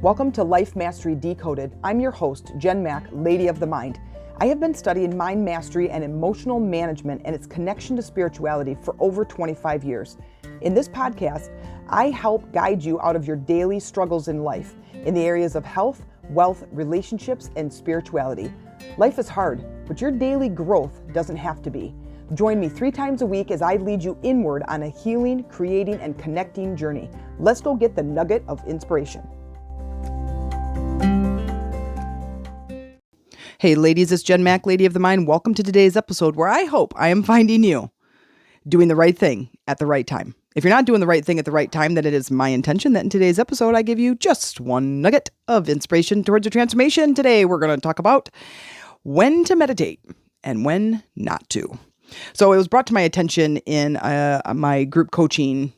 Welcome to Life Mastery Decoded. I'm your host, Jen Mack, Lady of the Mind. I have been studying mind mastery and emotional management and its connection to spirituality for over 25 years. In this podcast, I help guide you out of your daily struggles in life in the areas of health, wealth, relationships, and spirituality. Life is hard, but your daily growth doesn't have to be. Join me 3 times a week as I lead you inward on a healing, creating, and connecting journey. Let's go get the nugget of inspiration. Hey ladies, it's Jen Mack, Lady of the Mind. Welcome to today's episode where I hope I am finding you doing the right thing at the right time. If you're not doing the right thing at the right time, then it is my intention that in today's episode, I give you just one nugget of inspiration towards your transformation. Today, we're going to talk about when to meditate and when not to. So it was brought to my attention in my group coaching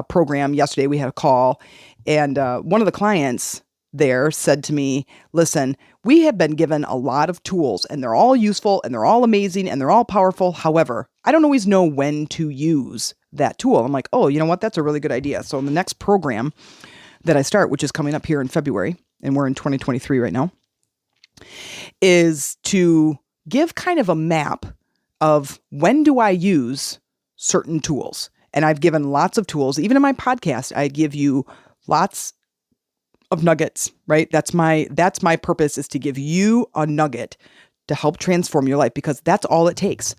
program yesterday. We had a call, and one of the clients there said to me, listen, we have been given a lot of tools and they're all useful and they're all amazing and they're all powerful. However, I don't always know when to use that tool. I'm like, oh, you know what? That's a really good idea. So in the next program that I start, which is coming up here in February, and we're in 2023 right now, is to give kind of a map of when do I use certain tools. And I've given lots of tools. Even in my podcast, I give you lots of nuggets, right? That's my purpose, is to give you a nugget to help transform your life, because that's all it takes.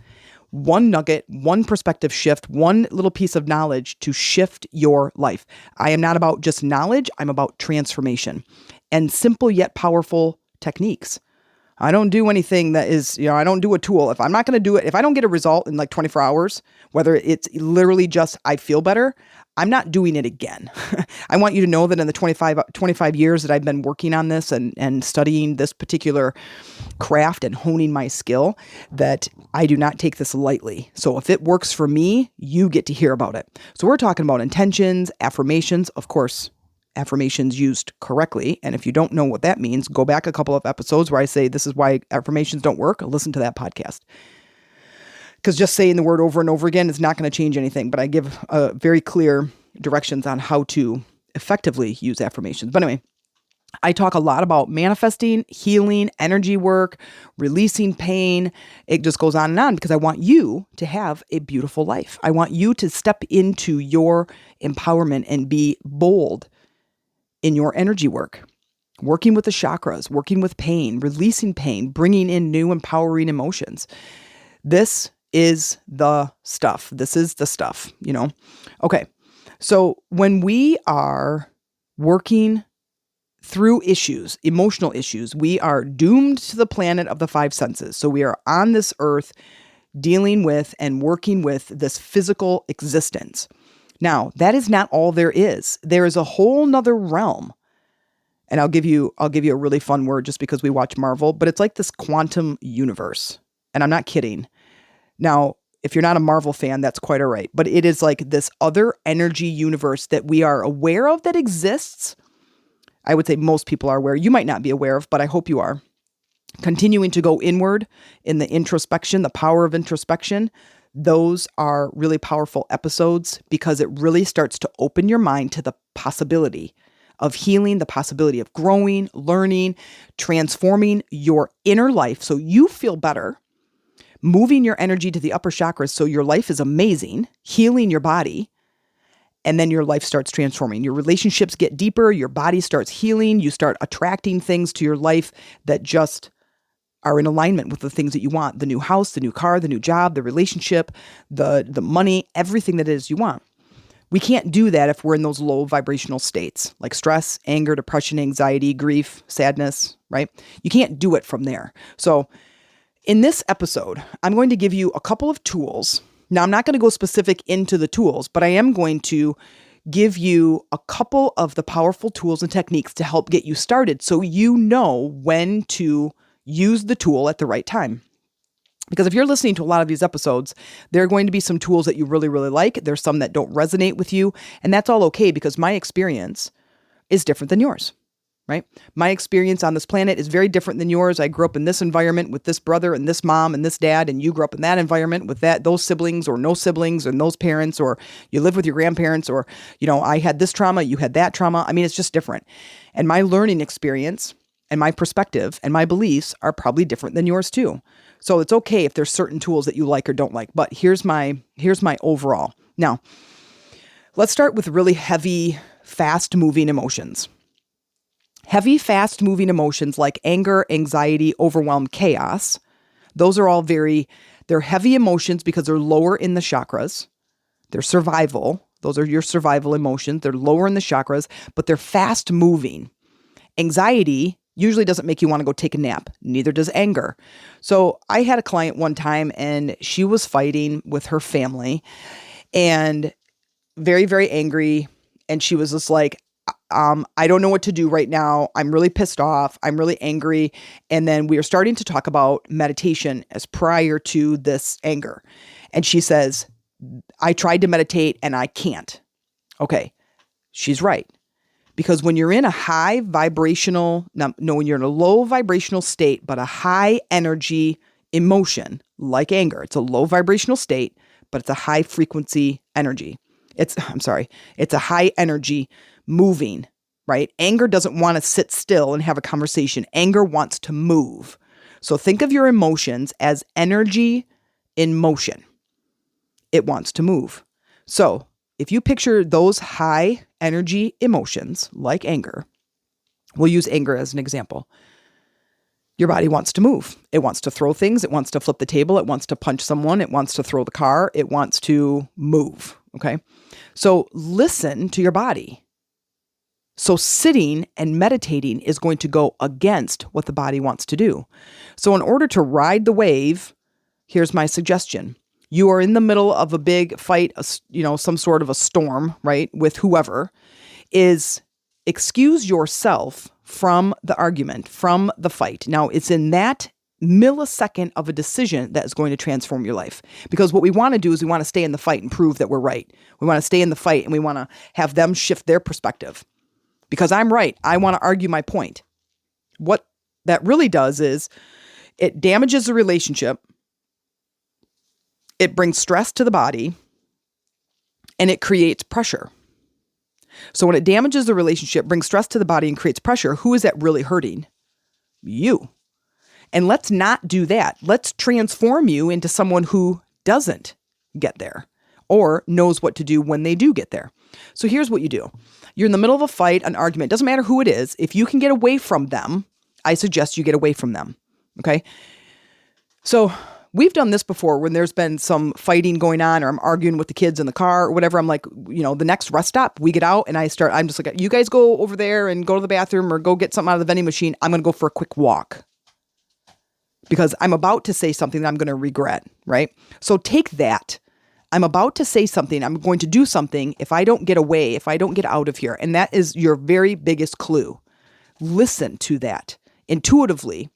One nugget, one perspective shift, one little piece of knowledge to shift your life. I am not about just knowledge. I'm about transformation and simple yet powerful techniques. I don't do anything that is, I don't do a tool. If I'm not going to do it, if I don't get a result in like 24 hours, whether it's literally just I feel better, I'm not doing it again. I want you to know that in the 25 years that I've been working on this and studying this particular craft and honing my skill, that I do not take this lightly. So if it works for me, you get to hear about it. So we're talking about intentions, affirmations, of course, affirmations used correctly. And if you don't know what that means, go back a couple of episodes where I say this is why affirmations don't work. Listen to that podcast. Because just saying the word over and over again is not going to change anything. But I give very clear directions on how to effectively use affirmations. But anyway, I talk a lot about manifesting, healing, energy work, releasing pain. It just goes on and on because I want you to have a beautiful life. I want you to step into your empowerment and be bold in your energy work, working with the chakras, working with pain, releasing pain, bringing in new empowering emotions. This is the stuff. This is the stuff, Okay. So when we are working through issues, emotional issues, we are doomed to the planet of the 5 senses. So we are on this earth dealing with and working with this physical existence. Now, that is not all there is. There is a whole nother realm. And I'll give you a really fun word just because we watch Marvel, but it's like this quantum universe. And I'm not kidding. Now, if you're not a Marvel fan, that's quite all right. But it is like this other energy universe that we are aware of that exists. I would say most people are aware. You might not be aware of, but I hope you are. Continuing to go inward in the introspection, the power of introspection. Those are really powerful episodes because it really starts to open your mind to the possibility of healing, the possibility of growing, learning, transforming your inner life so you feel better, moving your energy to the upper chakras so your life is amazing, healing your body, and then your life starts transforming. Your relationships get deeper, your body starts healing, you start attracting things to your life that just are in alignment with the things that you want. The new house, the new car, the new job, the relationship, the money, everything that it is you want. We can't do that if we're in those low vibrational states like stress, anger, depression, anxiety, grief, sadness, right? You can't do it from there. So in this episode, I'm going to give you a couple of tools. Now, I'm not going to go specific into the tools, but I am going to give you a couple of the powerful tools and techniques to help get you started so you know when to use the tool at the right time. Because if you're listening to a lot of these episodes, there are going to be some tools that you really, really like. There's some that don't resonate with you. And that's all okay because my experience is different than yours. right? My experience on this planet is very different than yours. I grew up in this environment with this brother and this mom and this dad, and you grew up in that environment with those siblings or no siblings and those parents, or you live with your grandparents, or, I had this trauma, you had that trauma. I mean, it's just different. And my learning experience and my perspective and my beliefs are probably different than yours too. So it's okay if there's certain tools that you like or don't like, but here's my overall. Now, let's start with really heavy, fast-moving emotions. Heavy, fast-moving emotions like anger, anxiety, overwhelm, chaos, those are all they're heavy emotions because they're lower in the chakras. They're survival. Those are your survival emotions. They're lower in the chakras, but they're fast-moving. Anxiety usually doesn't make you want to go take a nap. Neither does anger. So I had a client one time, and she was fighting with her family and very, very angry. And she was just like, I don't know what to do right now. I'm really pissed off. I'm really angry. And then we are starting to talk about meditation as prior to this anger. And she says, I tried to meditate and I can't. Okay. She's right. Because when you're in a high vibrational, when you're in a low vibrational state, but a high energy emotion like anger, it's a low vibrational state, but it's a high frequency energy. It's a high energy moving, right? Anger doesn't want to sit still and have a conversation. Anger wants to move. So think of your emotions as energy in motion. It wants to move. So if you picture those high energy emotions like anger, we'll use anger as an example. Your body wants to move. It wants to throw things. It wants to flip the table. It wants to punch someone. It wants to throw the car. It wants to move. Okay. So listen to your body. So sitting and meditating is going to go against what the body wants to do. So in order to ride the wave, here's my suggestion. You are in the middle of a big fight, some sort of a storm, right? With whoever, is excuse yourself from the argument, from the fight. Now, it's in that millisecond of a decision that is going to transform your life. Because what we want to do is we want to stay in the fight and prove that we're right. We want to stay in the fight and we want to have them shift their perspective. Because I'm right. I want to argue my point. What that really does is it damages the relationship. It brings stress to the body and it creates pressure. So when it damages the relationship, brings stress to the body and creates pressure, who is that really hurting? You. And let's not do that. Let's transform you into someone who doesn't get there or knows what to do when they do get there. So here's what you do. You're in the middle of a fight, an argument. Doesn't matter who it is. If you can get away from them, I suggest you get away from them. Okay? So we've done this before when there's been some fighting going on or I'm arguing with the kids in the car or whatever. I'm like, the next rest stop, we get out and I'm just like, you guys go over there and go to the bathroom or go get something out of the vending machine. I'm going to go for a quick walk because I'm about to say something that I'm going to regret, right? So take that. I'm about to say something. I'm going to do something if I don't get away, if I don't get out of here. And that is your very biggest clue. Listen to that. Intuitively,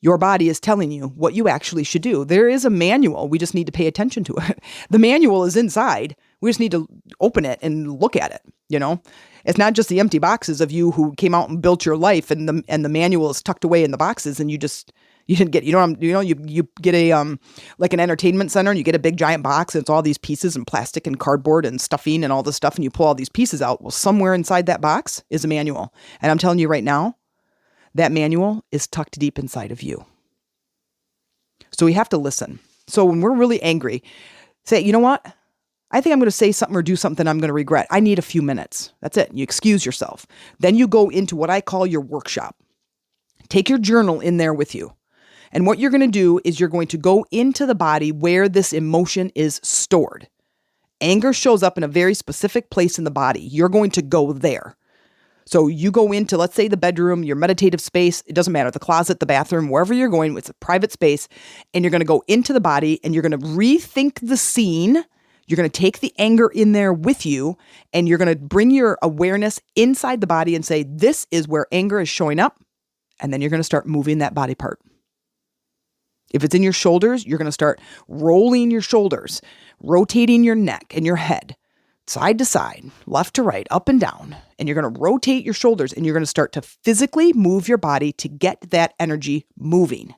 your body is telling you what you actually should do. There is a manual. We just need to pay attention to it. The manual is inside. We just need to open it and look at it. It's not just the empty boxes of you who came out and built your life and the manual is tucked away in the boxes and you didn't get, you get a, like an entertainment center and you get a big giant box and it's all these pieces and plastic and cardboard and stuffing and all this stuff and you pull all these pieces out. Well, somewhere inside that box is a manual. And I'm telling you right now, that manual is tucked deep inside of you. So we have to listen. So when we're really angry, say, you know what? I think I'm going to say something or do something I'm going to regret. I need a few minutes. That's it. You excuse yourself. Then you go into what I call your workshop. Take your journal in there with you. And what you're going to do is you're going to go into the body where this emotion is stored. Anger shows up in a very specific place in the body. You're going to go there. So you go into, let's say, the bedroom, your meditative space. It doesn't matter, the closet, the bathroom, wherever you're going, it's a private space. And you're going to go into the body and you're going to rethink the scene. You're going to take the anger in there with you and you're going to bring your awareness inside the body and say, this is where anger is showing up. And then you're going to start moving that body part. If it's in your shoulders, you're going to start rolling your shoulders, rotating your neck and your head. side to side, left to right, up and down, and you're going to rotate your shoulders and you're going to start to physically move your body to get that energy moving.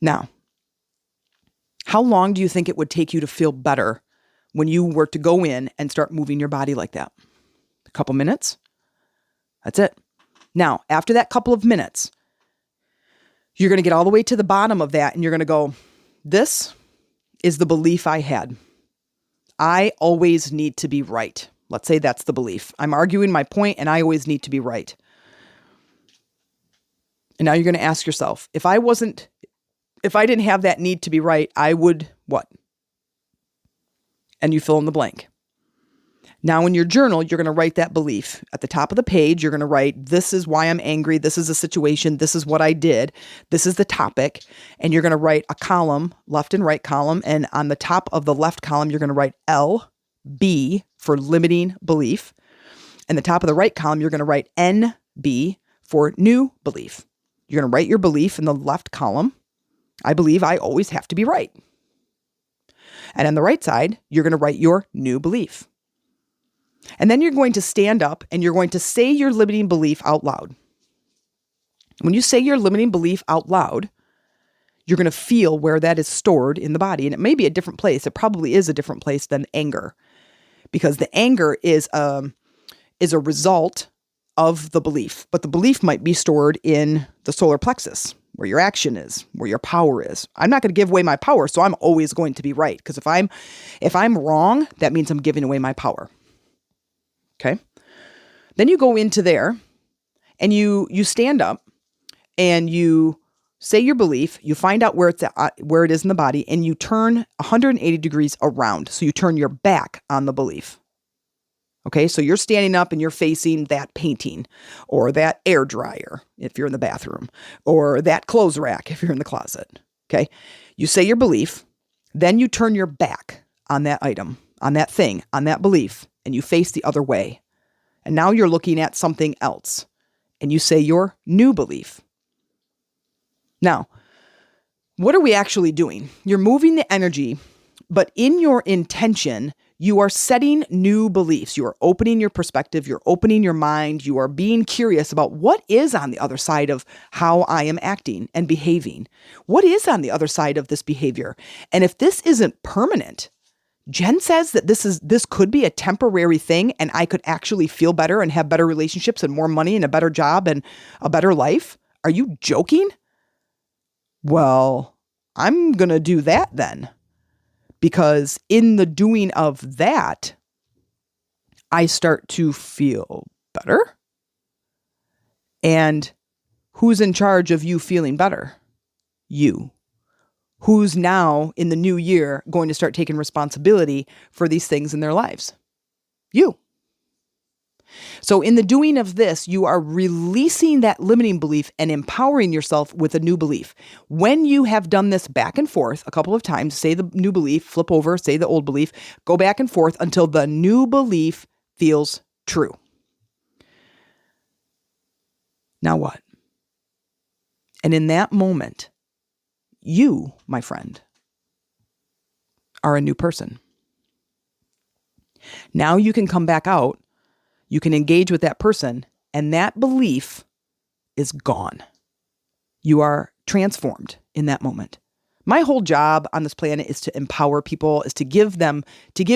Now, how long do you think it would take you to feel better when you were to go in and start moving your body like that? A couple minutes? That's it. Now, after that couple of minutes, you're going to get all the way to the bottom of that and you're going to go, this is the belief I had. I always need to be right. Let's say that's the belief. I'm arguing my point and I always need to be right. And now you're going to ask yourself, if I didn't have that need to be right, I would what? And you fill in the blank. Now in your journal, you're going to write that belief. At the top of the page, you're going to write, this is why I'm angry. This is a situation. This is what I did. This is the topic. And you're going to write a column, left and right column. And on the top of the left column, you're going to write LB for limiting belief. And the top of the right column, you're going to write NB for new belief. You're going to write your belief in the left column. I believe I always have to be right. And on the right side, you're going to write your new belief. And then you're going to stand up and you're going to say your limiting belief out loud. When you say your limiting belief out loud, you're going to feel where that is stored in the body. And it may be a different place. It probably is a different place than anger, because the anger is a result of the belief. But the belief might be stored in the solar plexus, where your action is, where your power is. I'm not going to give away my power, so I'm always going to be right. Because if I'm wrong, that means I'm giving away my power. Okay. Then you go into there and you stand up and you say your belief, you find out where it is in the body, and you turn 180 degrees around. So you turn your back on the belief. Okay. So you're standing up and you're facing that painting or that air dryer if you're in the bathroom, or that clothes rack if you're in the closet. Okay. You say your belief, then you turn your back on that item, on that thing, on that belief, and you face the other way. And now you're looking at something else. And you say your new belief. Now, what are we actually doing? You're moving the energy, but in your intention, you are setting new beliefs. You are opening your perspective. You're opening your mind. You are being curious about what is on the other side of how I am acting and behaving. What is on the other side of this behavior? And if this isn't permanent, Jen says that this could be a temporary thing and I could actually feel better and have better relationships and more money and a better job and a better life. Are you joking? Well, I'm going to do that then, because in the doing of that, I start to feel better. And who's in charge of you feeling better? You. Who's now in the new year going to start taking responsibility for these things in their lives? You. So in the doing of this, you are releasing that limiting belief and empowering yourself with a new belief. When you have done this back and forth a couple of times, say the new belief, flip over, say the old belief, go back and forth until the new belief feels true. Now what? And in that moment, you, my friend, are a new person. Now you can come back out, you can engage with that person, and that belief is gone. You are transformed in that moment. My whole job on this planet is to empower people, is to give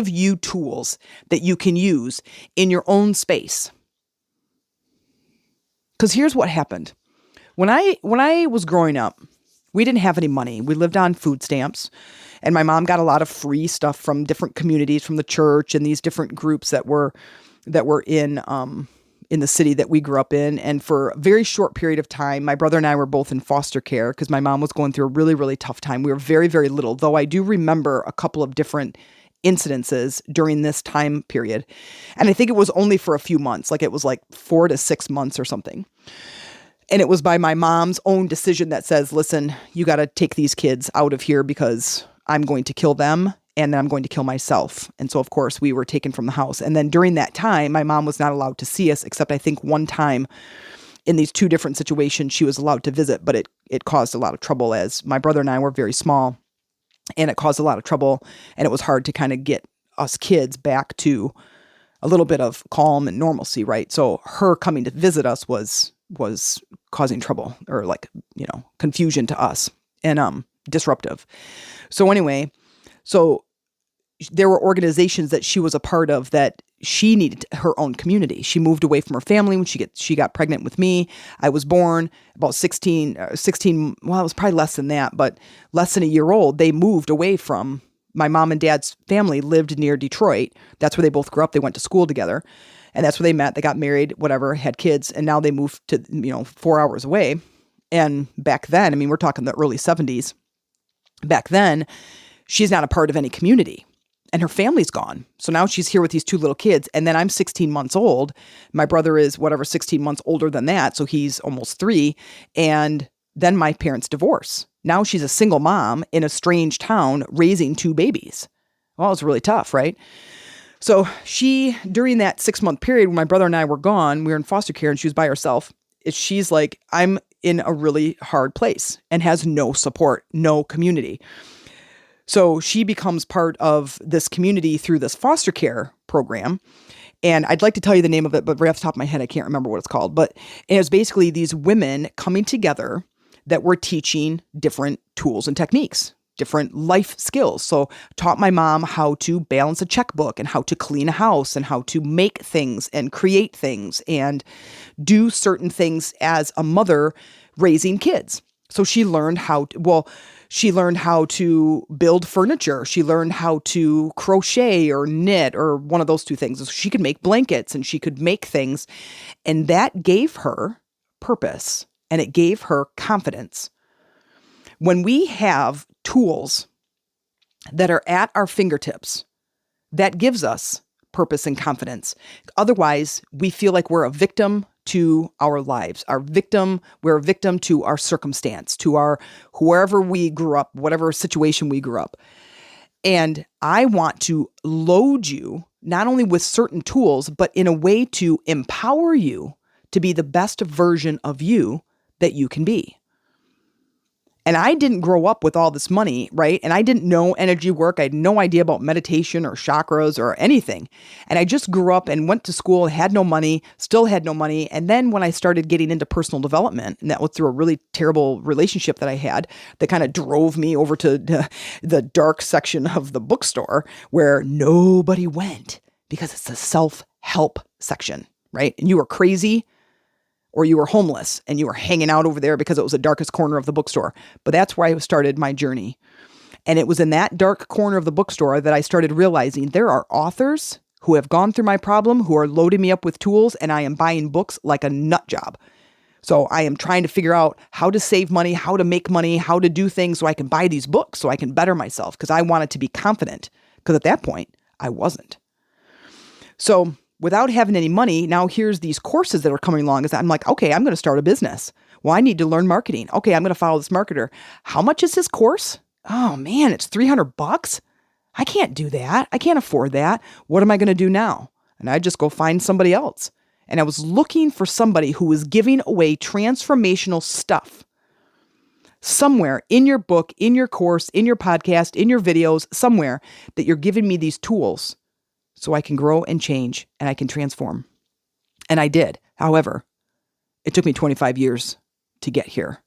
you tools that you can use in your own space. Because here's what happened. When I was growing up, we didn't have any money. We lived on food stamps, and my mom got a lot of free stuff from different communities, from the church and these different groups that were in the city that we grew up in. And for a very short period of time, my brother and I were both in foster care because my mom was going through a really, really tough time. We were very, very little, though I do remember a couple of different incidences during this time period. And I think it was only for a few months, like it was like 4 to 6 months or something. And it was by my mom's own decision that says, listen, you got to take these kids out of here because I'm going to kill them and then I'm going to kill myself. And so, of course, we were taken from the house. And then during that time, my mom was not allowed to see us, except I think one time in these 2 different situations, she was allowed to visit, but it caused a lot of trouble as my brother and I were very small, and it caused a lot of trouble, and it was hard to kind of get us kids back to a little bit of calm and normalcy, right? So her coming to visit us was causing trouble, or like, confusion to us, and disruptive. So anyway, there were organizations that she was a part of that she needed her own community. She moved away from her family when she got pregnant with me. I was born about 16, well, it was probably less than that, but less than a year old. They moved away from my mom and dad's family, lived near Detroit. That's where they both grew up. They went to school together, and that's where they met. They got married, whatever, had kids, and now they moved to, 4 hours away. And back then, I mean, we're talking the early 70s. Back then, she's not a part of any community. And her family's gone. So now she's here with these two little kids. And then I'm 16 months old. My brother is 16 months older than that. So he's almost 3. And then my parents divorce. Now she's a single mom in a strange town raising 2 babies. Well, it's really tough, right? So during that 6-month period when my brother and I were gone, we were in foster care and she was by herself. She's like, I'm in a really hard place and has no support, no community. So she becomes part of this community through this foster care program. And I'd like to tell you the name of it, but right off the top of my head, I can't remember what it's called. But it was basically these women coming together that were teaching different tools and techniques, different life skills. So taught my mom how to balance a checkbook and how to clean a house and how to make things and create things and do certain things as a mother raising kids. So she learned how to build furniture. She learned how to crochet or knit or one of those two things. So she could make blankets and she could make things. And that gave her purpose and it gave her confidence. When we have tools that are at our fingertips, that gives us purpose and confidence. Otherwise, we feel like we're a victim to our lives, we're a victim to our circumstance, to our wherever we grew up, whatever situation we grew up. And I want to load you not only with certain tools, but in a way to empower you to be the best version of you that you can be. And I didn't grow up with all this money, right? And I didn't know energy work. I had no idea about meditation or chakras or anything. And I just grew up and went to school, had no money, still had no money. And then when I started getting into personal development, and that was through a really terrible relationship that I had that kind of drove me over to the dark section of the bookstore where nobody went because it's the self-help section, right? And you were crazy, or you were homeless and you were hanging out over there because it was the darkest corner of the bookstore. But that's where I started my journey. And it was in that dark corner of the bookstore that I started realizing there are authors who have gone through my problem, who are loading me up with tools, and I am buying books like a nut job. So I am trying to figure out how to save money, how to make money, how to do things so I can buy these books so I can better myself because I wanted to be confident. Because at that point, I wasn't. So without having any money, now here's these courses that are coming along. I'm like, okay, I'm going to start a business. Well, I need to learn marketing. Okay, I'm going to follow this marketer. How much is this course? Oh man, it's $300. I can't do that. I can't afford that. What am I going to do now? And I just go find somebody else. And I was looking for somebody who was giving away transformational stuff. Somewhere in your book, in your course, in your podcast, in your videos, somewhere that you're giving me these tools so I can grow and change and I can transform. And I did. However, it took me 25 years to get here.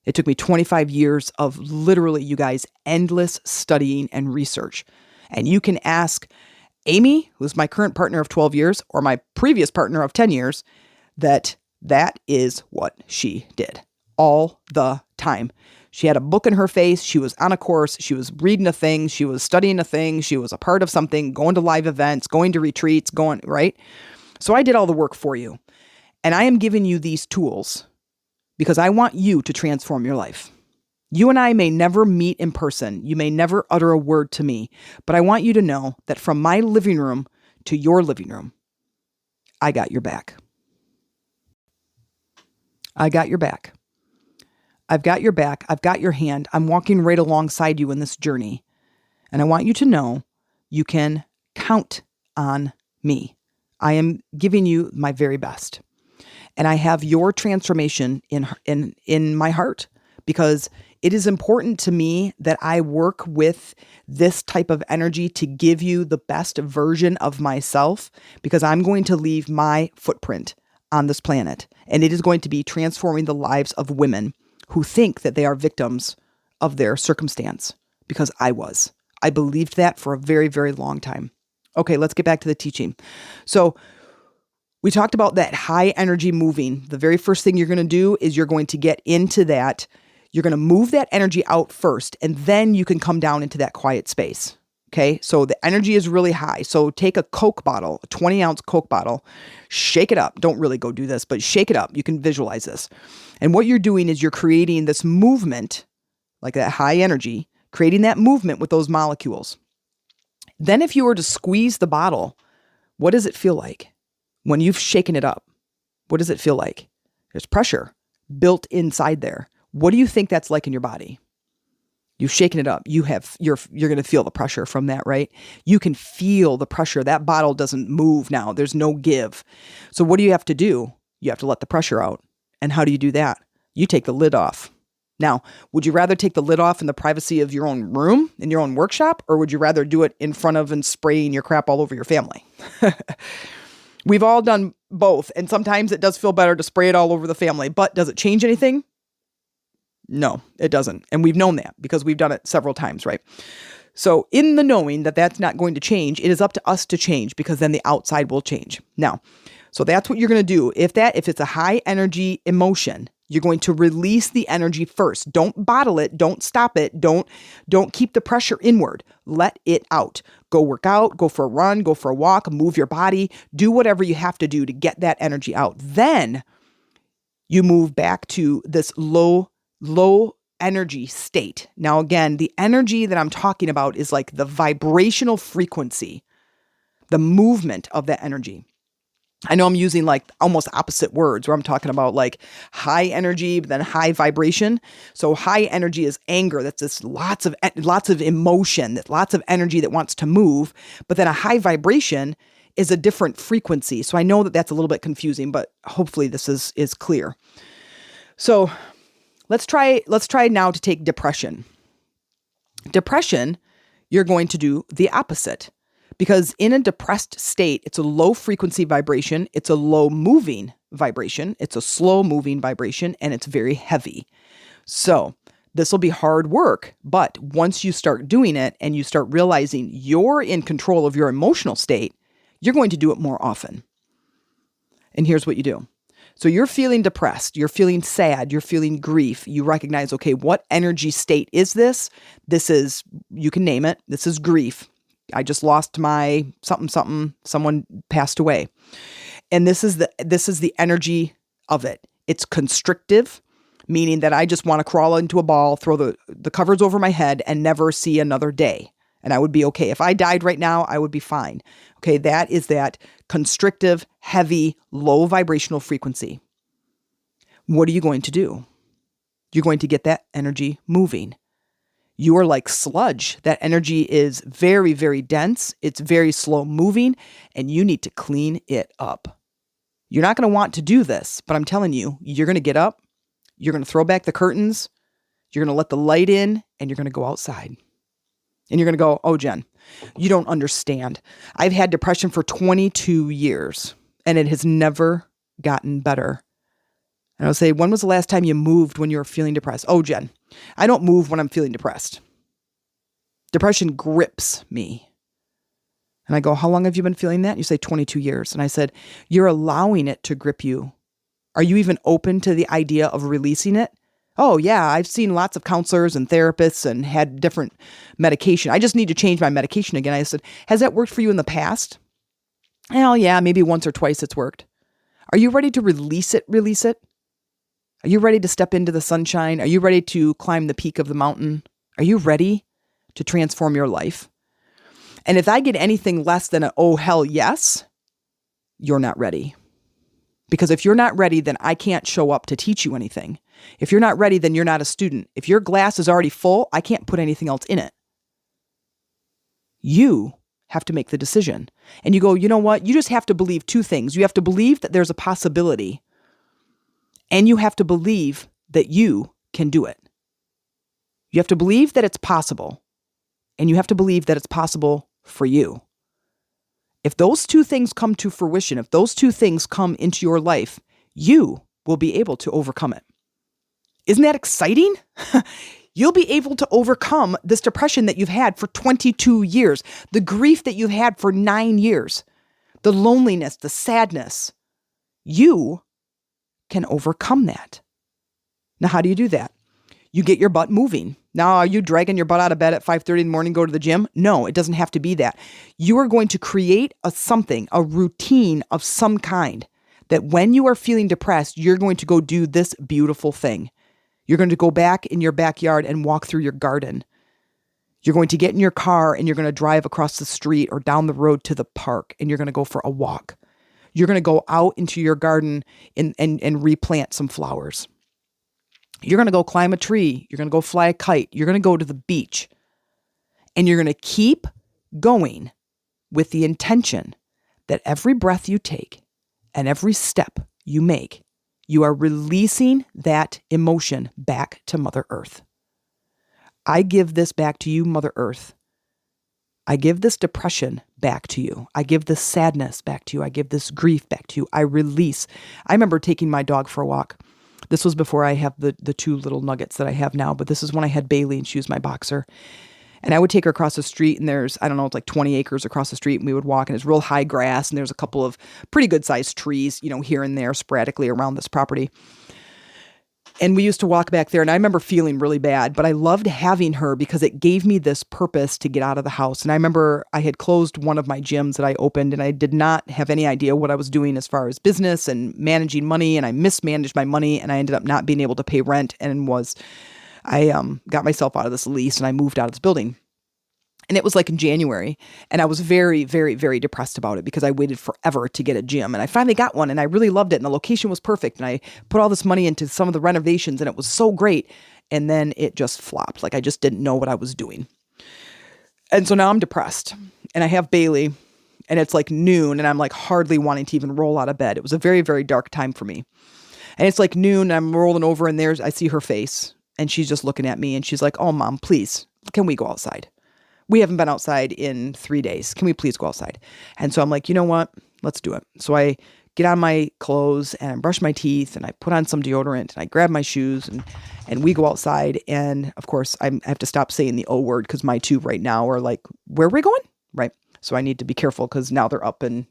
It took me 25 years of literally, you guys, endless studying and research. And you can ask Amy, who's my current partner of 12 years, or my previous partner of 10 years, that is what she did all the time. She had a book in her face. She was on a course. She was reading a thing. She was studying a thing. She was a part of something, going to live events, going to retreats, right? So I did all the work for you. And I am giving you these tools because I want you to transform your life. You and I may never meet in person. You may never utter a word to me, but I want you to know that from my living room to your living room, I got your back. I got your back. I've got your back. I've got your hand. I'm walking right alongside you in this journey. And I want you to know you can count on me. I am giving you my very best. And I have your transformation in my heart. Because It is important to me that I work with this type of energy to give you the best version of myself, because I'm going to leave my footprint on this planet. And it is going to be transforming the lives of women who think that they are victims of their circumstance, because I was. I believed that for a very, very long time. Okay, let's get back to the teaching. So we talked about that high energy moving. The very first thing you're going to do is you're going to get into that. You're going to move that energy out first, and then you can come down into that quiet space. Okay, so the energy is really high. So take a Coke bottle, a 20-ounce Coke bottle, shake it up. Don't really go do this, but shake it up. You can visualize this. And what you're doing is you're creating this movement, like that high energy, creating that movement with those molecules. Then if you were to squeeze the bottle, what does it feel like? When you've shaken it up, what does it feel like? There's pressure built inside there. What do you think that's like in your body? You've shaken it up. You're going to feel the pressure from that, right? You can feel the pressure. That bottle doesn't move now. There's no give. So what do you have to do? You have to let the pressure out. And how do you do that? You take the lid off. Now, would you rather take the lid off in the privacy of your own room, in your own workshop, or would you rather do it in front of and spraying your crap all over your family? We've all done both, and sometimes it does feel better to spray it all over the family, but does it change anything? No, it doesn't. And we've known that because we've done it several times, right? So in the knowing that that's not going to change, it is up to us to change, because then the outside will change. Now, so that's what you're going to do. If it's a high energy emotion, you're going to release the energy first. Don't bottle it. Don't stop it. Don't keep the pressure inward. Let it out. Go work out, go for a run, go for a walk, move your body, do whatever you have to do to get that energy out. Then you move back to this low energy state. Now, again, the energy that I'm talking about is like the vibrational frequency, the movement of that energy. I know I'm using like almost opposite words, where I'm talking about like high energy, but then high vibration. So high energy is anger. That's just lots of emotion, that lots of energy that wants to move. But then a high vibration is a different frequency. So I know that that's a little bit confusing, but hopefully this is clear. So let's try now to take depression. Depression, you're going to do the opposite. Because in a depressed state, it's a low frequency vibration, it's a low moving vibration, it's a slow moving vibration, and it's very heavy. So this will be hard work, but once you start doing it and you start realizing you're in control of your emotional state, you're going to do it more often. And here's what you do. So you're feeling depressed, you're feeling sad, you're feeling grief. You recognize, okay, what energy state is this? This is, you can name it, this is grief. I just lost my something, someone passed away. And this is the energy of it. It's constrictive, meaning that I just want to crawl into a ball, throw the covers over my head, and never see another day. And I would be okay. If I died right now, I would be fine. Okay, that is that constrictive, heavy, low vibrational frequency. What are you going to do? You're going to get that energy moving. You are like sludge. That energy is very, very dense. It's very slow moving, and you need to clean it up. You're not going to want to do this, but I'm telling you, you're going to get up, you're going to throw back the curtains, you're going to let the light in, and you're going to go outside. And you're going to go, oh, Jen, you don't understand. I've had depression for 22 years, and it has never gotten better. And I'll say, when was the last time you moved when you were feeling depressed? Oh, Jen, I don't move when I'm feeling depressed. Depression grips me. And I go, how long have you been feeling that? And you say 22 years. And I said, you're allowing it to grip you. Are you even open to the idea of releasing it? Oh, yeah, I've seen lots of counselors and therapists and had different medication. I just need to change my medication again. I said, has that worked for you in the past? Hell yeah, maybe once or twice it's worked. Are you ready to release it? Release it? Are you ready to step into the sunshine? Are you ready to climb the peak of the mountain? Are you ready to transform your life? And if I get anything less than oh, hell yes, you're not ready. Because if you're not ready, then I can't show up to teach you anything. If you're not ready, then you're not a student. If your glass is already full, I can't put anything else in it. You have to make the decision. And you go, you know what? You just have to believe two things. You have to believe that there's a possibility, and you have to believe that you can do it. You have to believe that it's possible, and you have to believe that it's possible for you. If those two things come to fruition, if those two things come into your life, you will be able to overcome it. Isn't that exciting? You'll be able to overcome this depression that you've had for 22 years, the grief that you've had for 9 years, the loneliness, the sadness. You can overcome that. Now, how do you do that? You get your butt moving. Now, are you dragging your butt out of bed at 5:30 in the morning, go to the gym? No, it doesn't have to be that. You are going to create a routine of some kind that when you are feeling depressed, you're going to go do this beautiful thing. You're going to go back in your backyard and walk through your garden. You're going to get in your car and you're going to drive across the street or down the road to the park and you're going to go for a walk. You're going to go out into your garden and replant some flowers. You're going to go climb a tree. You're going to go fly a kite. You're going to go to the beach. And you're going to keep going with the intention that every breath you take and every step you make, you are releasing that emotion back to Mother Earth. I give this back to you, Mother Earth. I give this depression back to you. I give this sadness back to you. I give this grief back to you. I release. I remember taking my dog for a walk. This was before I have the two little nuggets that I have now, but this is when I had Bailey and she was my boxer. And I would take her across the street and there's, I don't know, it's like 20 acres across the street and we would walk and it's real high grass and there's a couple of pretty good sized trees, here and there sporadically around this property. And we used to walk back there and I remember feeling really bad, but I loved having her because it gave me this purpose to get out of the house. And I remember I had closed one of my gyms that I opened and I did not have any idea what I was doing as far as business and managing money. And I mismanaged my money and I ended up not being able to pay rent I got myself out of this lease and I moved out of this building. And it was like in January and I was very, very, very depressed about it because I waited forever to get a gym and I finally got one and I really loved it and the location was perfect and I put all this money into some of the renovations and it was so great. And then it just flopped. Like I just didn't know what I was doing. And so now I'm depressed and I have Bailey and it's like noon and I'm like hardly wanting to even roll out of bed. It was a very, very dark time for me. And it's like noon and I'm rolling over and I see her face. And she's just looking at me and she's like, "Oh, Mom, please, can we go outside? We haven't been outside in 3 days. Can we please go outside?" And so I'm like, you know what? Let's do it. So I get on my clothes and I brush my teeth and I put on some deodorant and I grab my shoes and we go outside. And of course, I have to stop saying the O word because my two right now are like, where are we going? Right. So I need to be careful because now they're up and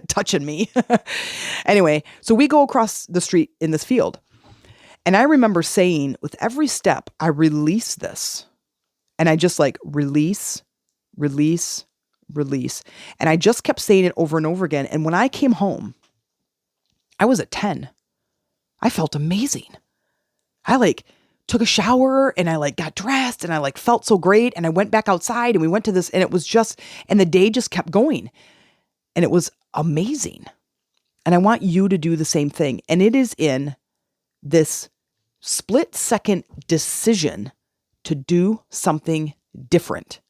touching me. Anyway, so we go across the street in this field. And I remember saying with every step, I release this. And I just like release, release, release. And I just kept saying it over and over again. And when I came home, I was at 10. I felt amazing. I took a shower and I got dressed and I felt so great. And I went back outside and we went to this and it was just, and the day just kept going. And it was amazing. And I want you to do the same thing. And it is in this split-second decision to do something different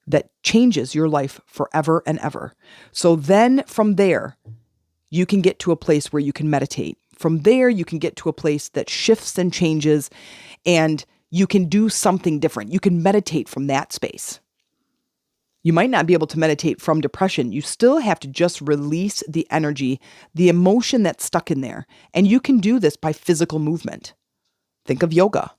that changes your life forever and ever. So then from there, you can get to a place where you can meditate. From there, you can get to a place that shifts and changes and you can do something different. You can meditate from that space. You might not be able to meditate from depression. You still have to just release the energy, the emotion that's stuck in there. And you can do this by physical movement. Think of yoga.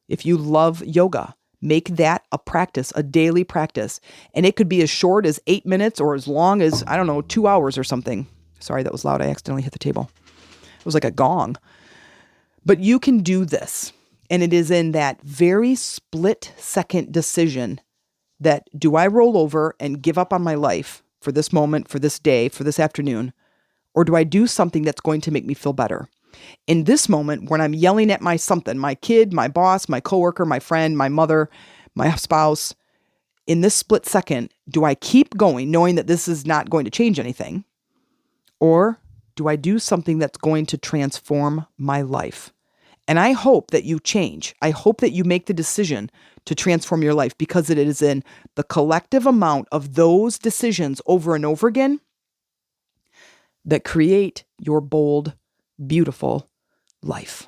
If you love yoga, make that a practice, a daily practice. And it could be as short as 8 minutes or as long as, 2 hours or something. Sorry, that was loud. I accidentally hit the table. It was like a gong. But you can do this. And it is in that very split-second decision that do I roll over and give up on my life for this moment, for this day, for this afternoon, or do I do something that's going to make me feel better? In this moment, when I'm yelling at my kid, my boss, my coworker, my friend, my mother, my spouse, in this split second, do I keep going knowing that this is not going to change anything? Or do I do something that's going to transform my life? And I hope that you change. I hope that you make the decision to transform your life because it is in the collective amount of those decisions over and over again that create your bold, beautiful life.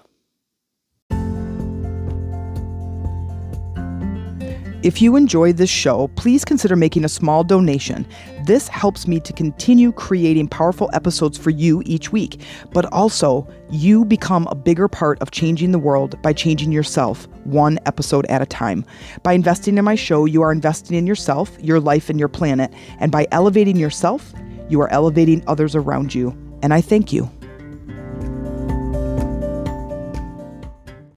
If you enjoyed this show, please consider making a small donation. This helps me to continue creating powerful episodes for you each week, but also you become a bigger part of changing the world by changing yourself one episode at a time. By investing in my show, you are investing in yourself, your life, and your planet. And by elevating yourself, you are elevating others around you. And I thank you.